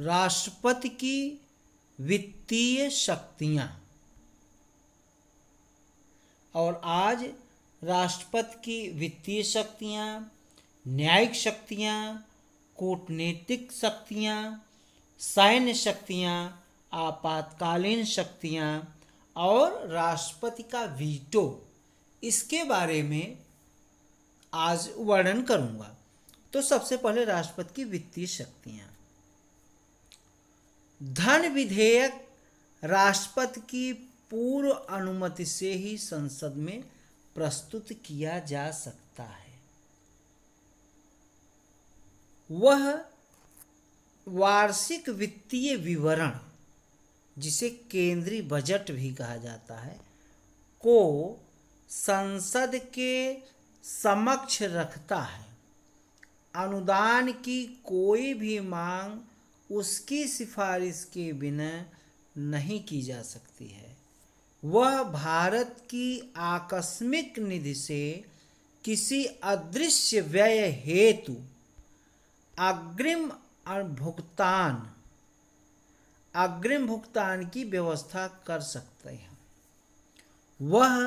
राष्ट्रपति की वित्तीय शक्तियां। और आज राष्ट्रपति की वित्तीय शक्तियां, न्यायिक शक्तियां, कूटनीतिक शक्तियां, सैन्य शक्तियां, आपातकालीन शक्तियां और राष्ट्रपति का वीटो, इसके बारे में आज वर्णन करूंगा। तो सबसे पहले राष्ट्रपति की वित्तीय शक्तियां। धन विधेयक राष्ट्रपति की पूर्व अनुमति से ही संसद में प्रस्तुत किया जा सकता है। वह वार्षिक वित्तीय विवरण, जिसे केंद्रीय बजट भी कहा जाता है, को संसद के समक्ष रखता है। अनुदान की कोई भी मांग उसकी सिफारिश के बिना नहीं की जा सकती है। वह भारत की आकस्मिक निधि से किसी अदृश्य व्यय हेतु अग्रिम भुगतान की व्यवस्था कर सकते हैं। वह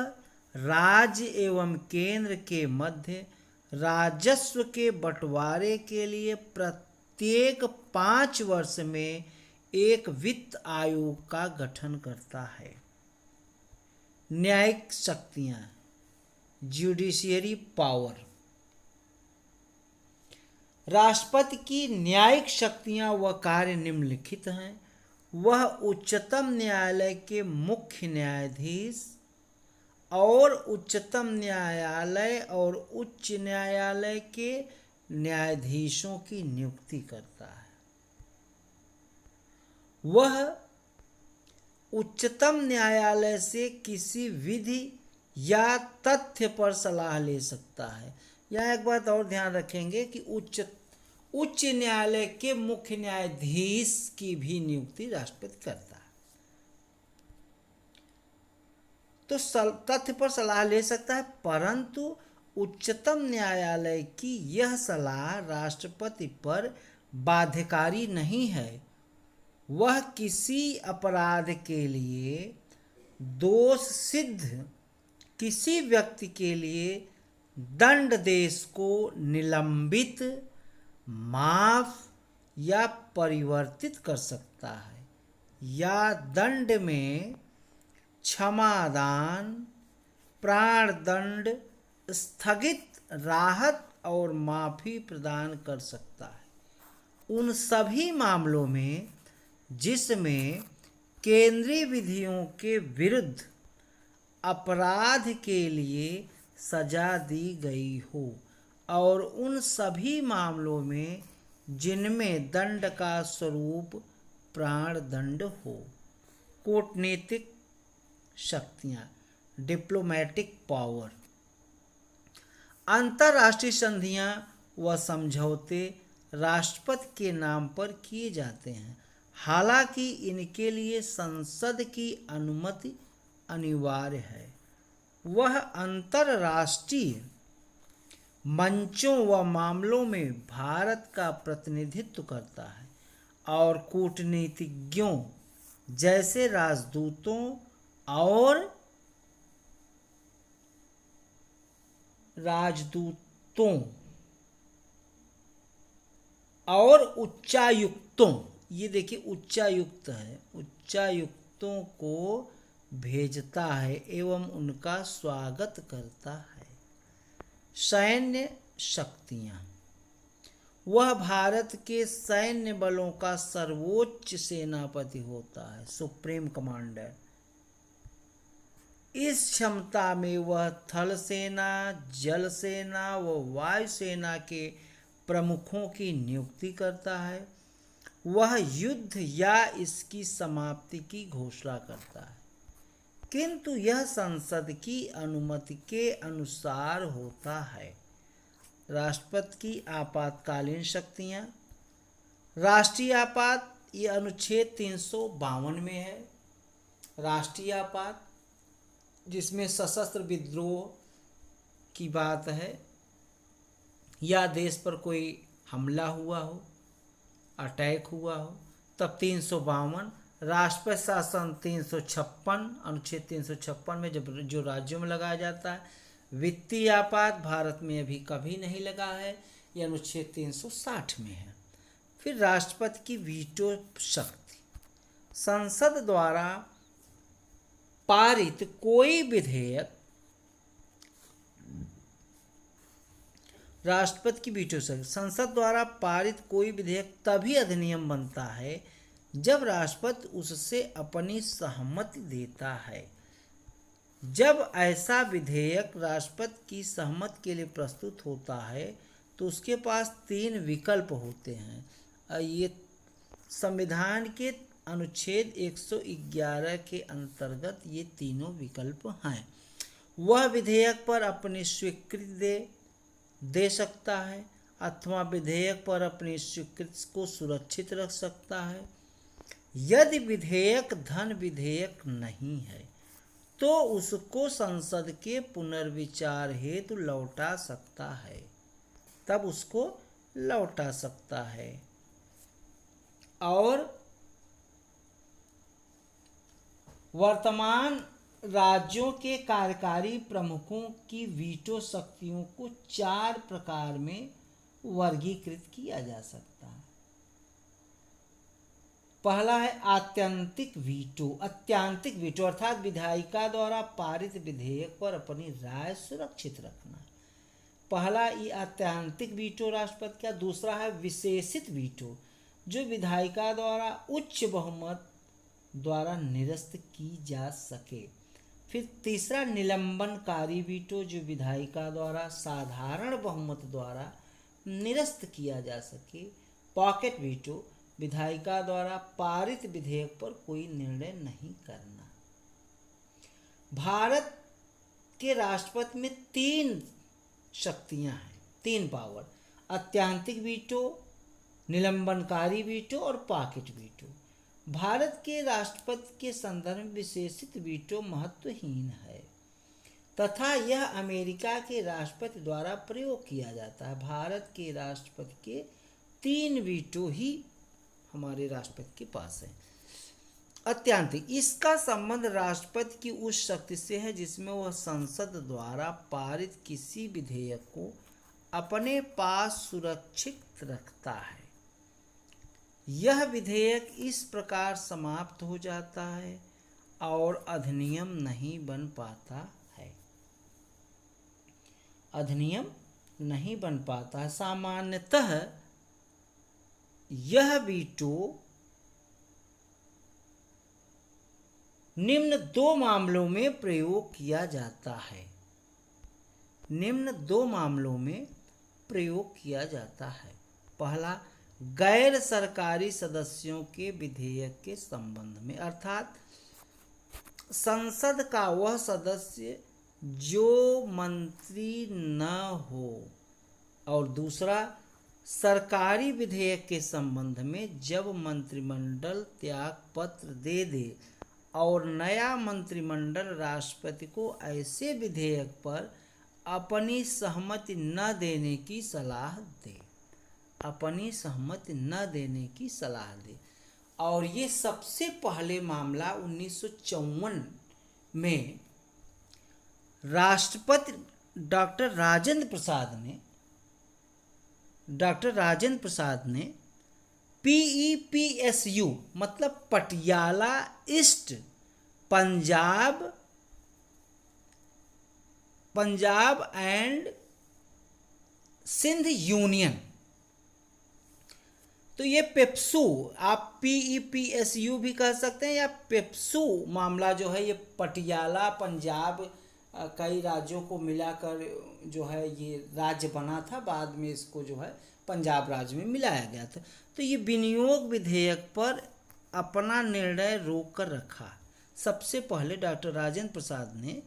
राज्य एवं केंद्र के मध्य राजस्व के बंटवारे के लिए प्रत्येक 5 वर्ष में एक वित्त आयोग का गठन करता है। न्यायिक शक्तियां, जुडिशियरी पावर। राष्ट्रपति की न्यायिक शक्तियां व कार्य निम्नलिखित हैं। वह उच्चतम न्यायालय के मुख्य न्यायाधीश और उच्चतम न्यायालय और उच्च न्यायालय के न्यायाधीशों की नियुक्ति करता है। वह उच्चतम न्यायालय से किसी विधि या तथ्य पर सलाह ले सकता है। यहाँ एक बात और ध्यान रखेंगे कि उच्च न्यायालय के मुख्य न्यायाधीश की भी नियुक्ति राष्ट्रपति करता है। तो तथ्य पर सलाह ले सकता है, परंतु उच्चतम न्यायालय की यह सलाह राष्ट्रपति पर बाध्यकारी नहीं है। वह किसी अपराध के लिए दोष सिद्ध किसी व्यक्ति के लिए दंडादेश को निलंबित, माफ या परिवर्तित कर सकता है, या दंड में क्षमादान, प्राणदंड, स्थगित राहत और माफी प्रदान कर सकता है। उन सभी मामलों में जिसमें केंद्रीय विधियों के विरुद्ध अपराध के लिए सजा दी गई हो, और उन सभी मामलों में जिनमें दंड का स्वरूप प्राणदंड हो। कूटनीतिक शक्तियां, डिप्लोमेटिक पावर। अंतर्राष्ट्रीय संधियां व समझौते राष्ट्रपति के नाम पर किए जाते हैं, हालांकि इनके लिए संसद की अनुमति अनिवार्य है। वह अंतर्राष्ट्रीय मंचों व मामलों में भारत का प्रतिनिधित्व करता है और कूटनीतिज्ञों जैसे राजदूतों और उच्चायुक्तों, ये देखिए उच्चायुक्त है, उच्चायुक्तों को भेजता है एवं उनका स्वागत करता है। सैन्य शक्तियां। वह भारत के सैन्य बलों का सर्वोच्च सेनापति होता है, सुप्रीम कमांडर। इस क्षमता में वह थल सेना, जल सेना व वायु सेना के प्रमुखों की नियुक्ति करता है। वह युद्ध या इसकी समाप्ति की घोषणा करता है, किंतु यह संसद की अनुमति के अनुसार होता है। राष्ट्रपति की आपातकालीन शक्तियां। राष्ट्रीय आपात, ये अनुच्छेद 352 में है। राष्ट्रीय आपात जिसमें सशस्त्र विद्रोह की बात है, या देश पर कोई हमला हुआ हो, अटैक हुआ हो, तब 352, राष्ट्रपति शासन 356, अनुच्छेद 356 में जब जो राज्यों में लगाया जाता है। वित्तीय आपात भारत में अभी कभी नहीं लगा है, यह अनुच्छेद 360 में है। फिर राष्ट्रपति की वीटो शक्ति, संसद द्वारा पारित कोई विधेयक, राष्ट्रपति की वीटो शक्ति, संसद द्वारा पारित कोई विधेयक तभी अधिनियम बनता है जब राष्ट्रपति उससे अपनी सहमति देता है। जब ऐसा विधेयक राष्ट्रपति की सहमति के लिए प्रस्तुत होता है तो उसके पास 3 विकल्प होते हैं। ये संविधान के अनुच्छेद 111 के अंतर्गत ये तीनों विकल्प हैं। वह विधेयक पर अपनी स्वीकृति दे सकता है अथवा विधेयक पर अपनी स्वीकृति को सुरक्षित रख सकता है। यदि विधेयक धन विधेयक नहीं है तो उसको संसद के पुनर्विचार हेतु लौटा सकता है, तब उसको लौटा सकता है। और वर्तमान राज्यों के कार्यकारी प्रमुखों की वीटो शक्तियों को 4 प्रकार में वर्गीकृत किया जा सकता है। पहला है आत्यंतिक वीटो। अत्यांतिक वीटो अर्थात विधायिका द्वारा पारित विधेयक पर अपनी राय सुरक्षित रखना। पहला ये आत्यंतिक वीटो राष्ट्रपति का। दूसरा है विशेषित वीटो, जो विधायिका द्वारा उच्च बहुमत द्वारा निरस्त की जा सके। फिर तीसरा निलंबनकारी वीटो, जो विधायिका द्वारा साधारण बहुमत द्वारा निरस्त किया जा सके। पॉकेट वीटो, विधायिका द्वारा पारित विधेयक पर कोई निर्णय नहीं करना। भारत के राष्ट्रपति में 3 शक्तियां हैं, 3 पावर: अत्यांतिक वीटो, निलंबनकारी वीटो और पॉकेट वीटो। भारत के राष्ट्रपति के संदर्भ में विशेषित वीटो महत्वहीन है तथा यह अमेरिका के राष्ट्रपति द्वारा प्रयोग किया जाता है। भारत के राष्ट्रपति के 3 वीटो ही हमारे राष्ट्रपति के पास है। अत्यांतिक, इसका संबंध राष्ट्रपति की उस शक्ति से है जिसमें वह संसद द्वारा पारित किसी विधेयक को अपने पास सुरक्षित रखता है। यह विधेयक इस प्रकार समाप्त हो जाता है और अधिनियम नहीं बन पाता है। अधिनियम नहीं बन पाता है। सामान्यतः यह वीटो निम्न 2 मामलों में प्रयोग किया जाता है। निम्न 2 मामलों में प्रयोग किया जाता है। पहला, गैर सरकारी सदस्यों के विधेयक के संबंध में, अर्थात संसद का वह सदस्य जो मंत्री न हो। और दूसरा, सरकारी विधेयक के संबंध में, जब मंत्रिमंडल त्याग पत्र दे दे और नया मंत्रिमंडल राष्ट्रपति को ऐसे विधेयक पर अपनी सहमति न देने की सलाह दे, अपनी सहमति न देने की सलाह दे। और ये सबसे पहले मामला 1954 में राष्ट्रपति डॉक्टर राजेंद्र प्रसाद ने PEPSU मतलब Patiala east Punjab and Sindh union, तो ये पेप्सू, आप PEPSU भी कह सकते हैं या पेप्सू मामला जो है, ये पटियाला पंजाब कई राज्यों को मिलाकर जो है ये राज्य बना था। बाद में इसको जो है पंजाब राज्य में मिलाया गया था। तो ये विनियोग विधेयक पर अपना निर्णय रोक कर रखा। सबसे पहले डॉक्टर राजेंद्र प्रसाद ने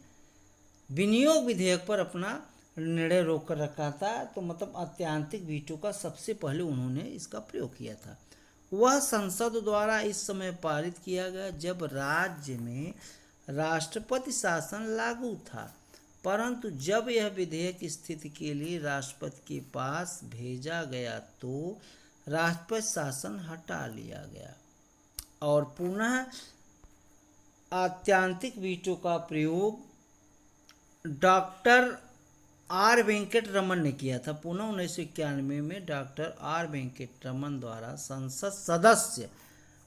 विनियोग विधेयक पर अपना निर्णय रोक कर रखा था। तो मतलब अत्यांतिक वीटो का सबसे पहले उन्होंने इसका प्रयोग किया था। वह संसद द्वारा इस समय पारित किया गया जब राज्य में राष्ट्रपति शासन लागू था, परंतु जब यह विधेयक स्थिति के लिए राष्ट्रपति के पास भेजा गया तो राष्ट्रपति शासन हटा लिया गया। और पुनः आत्यांतिक वीटो का प्रयोग डॉक्टर आर वेंकट रमन ने किया था। पुनः 1991 में डॉक्टर आर वेंकट रमन द्वारा संसद सदस्य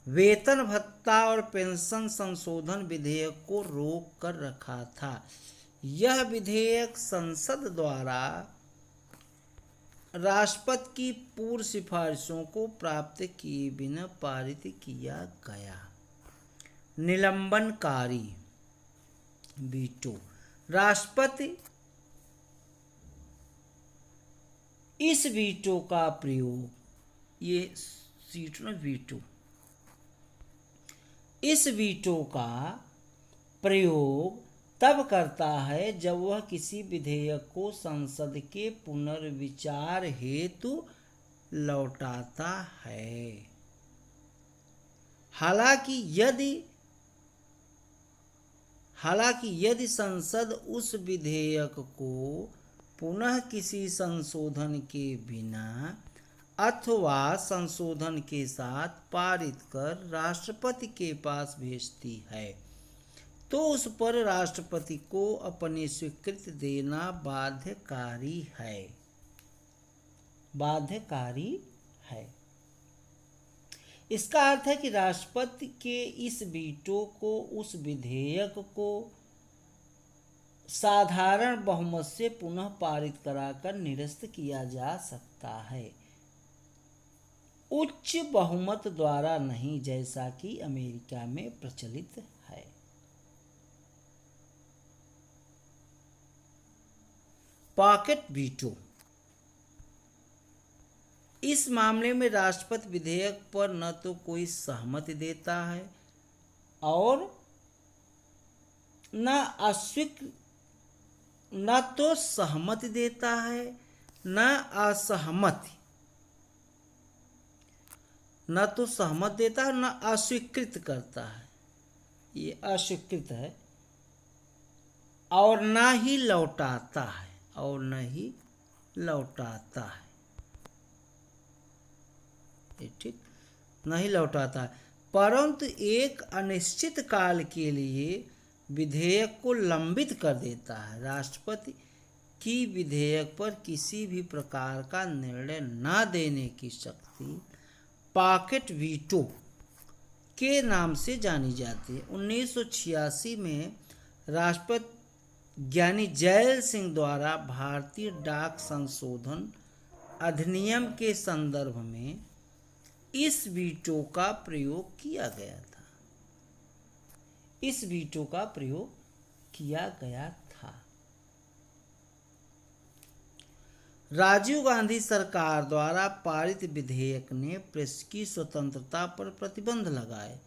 वेतन भत्ता और पेंशन संशोधन विधेयक को रोक कर रखा था। यह विधेयक संसद द्वारा राष्ट्रपति की पूर्व सिफारिशों को प्राप्त किए बिना पारित किया गया। निलंबनकारी वीटो। राष्ट्रपति इस वीटो का प्रयोग, ये सीट में वीटो, इस वीटो का प्रयोग तब करता है जब वह किसी विधेयक को संसद के पुनर्विचार हेतु लौटाता है। हालांकि यदि संसद उस विधेयक को पुनः किसी संशोधन के बिना अथवा संशोधन के साथ पारित कर राष्ट्रपति के पास भेजती है तो उस पर राष्ट्रपति को अपनी स्वीकृति देना बाध्यकारी है। इसका अर्थ है कि राष्ट्रपति के इस वीटो को उस विधेयक को साधारण बहुमत से पुनः पारित कराकर निरस्त किया जा सकता है, उच्च बहुमत द्वारा नहीं, जैसा कि अमेरिका में प्रचलित है। Pocket veto. इस मामले में राष्ट्रपति विधेयक पर न तो कोई सहमति देता है और न तो सहमति देता है न असहमति, न तो सहमत देता है न अस्वीकृत करता है, ये अस्वीकृत है, और न ही लौटाता है, ठीक, नहीं लौटाता है, परंतु एक अनिश्चित काल के लिए विधेयक को लंबित कर देता है। राष्ट्रपति की विधेयक पर किसी भी प्रकार का निर्णय न देने की शक्ति पॉकेट वीटो के नाम से जानी जाती है। 1986 में राष्ट्रपति ज्ञानी जैल सिंह द्वारा भारतीय डाक संशोधन अधिनियम के संदर्भ में इस वीटो का प्रयोग किया गया था। राजीव गांधी सरकार द्वारा पारित विधेयक ने प्रेस की स्वतंत्रता पर प्रतिबंध लगाए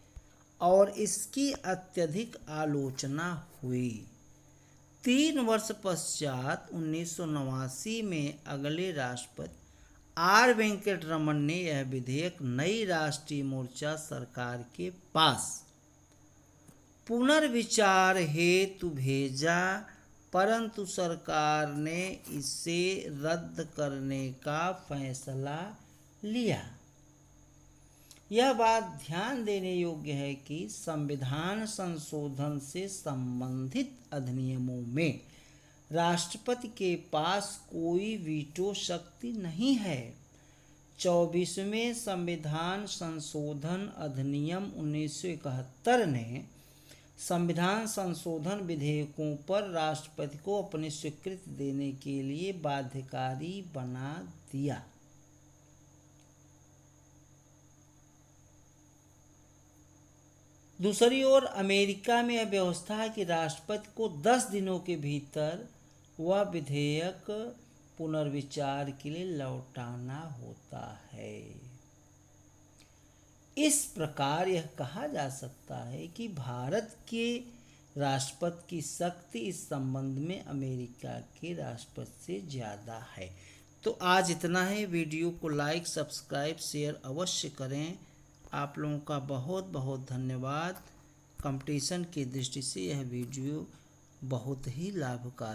और इसकी अत्यधिक आलोचना हुई। 3 वर्ष पश्चात 1989 में अगले राष्ट्रपति आर वेंकट रमन ने यह विधेयक नई राष्ट्रीय मोर्चा सरकार के पास पुनर्विचार हेतु भेजा, परंतु सरकार ने इसे रद्द करने का फैसला लिया। यह बात ध्यान देने योग्य है कि संविधान संशोधन से संबंधित अधिनियमों में राष्ट्रपति के पास कोई वीटो शक्ति नहीं है। 24वें संविधान संशोधन अधिनियम 1971 ने संविधान संशोधन विधेयकों पर राष्ट्रपति को अपनी स्वीकृति देने के लिए बाध्यकारी बना दिया। दूसरी ओर अमेरिका में यह व्यवस्था है कि राष्ट्रपति को 10 दिनों के भीतर वह विधेयक पुनर्विचार के लिए लौटाना होता है। इस प्रकार यह कहा जा सकता है कि भारत के राष्ट्रपति की शक्ति इस संबंध में अमेरिका के राष्ट्रपति से ज़्यादा है। तो आज इतना है। वीडियो को लाइक, सब्सक्राइब, शेयर अवश्य करें। आप लोगों का बहुत बहुत धन्यवाद। कंपटीशन की दृष्टि से यह वीडियो बहुत ही लाभकारी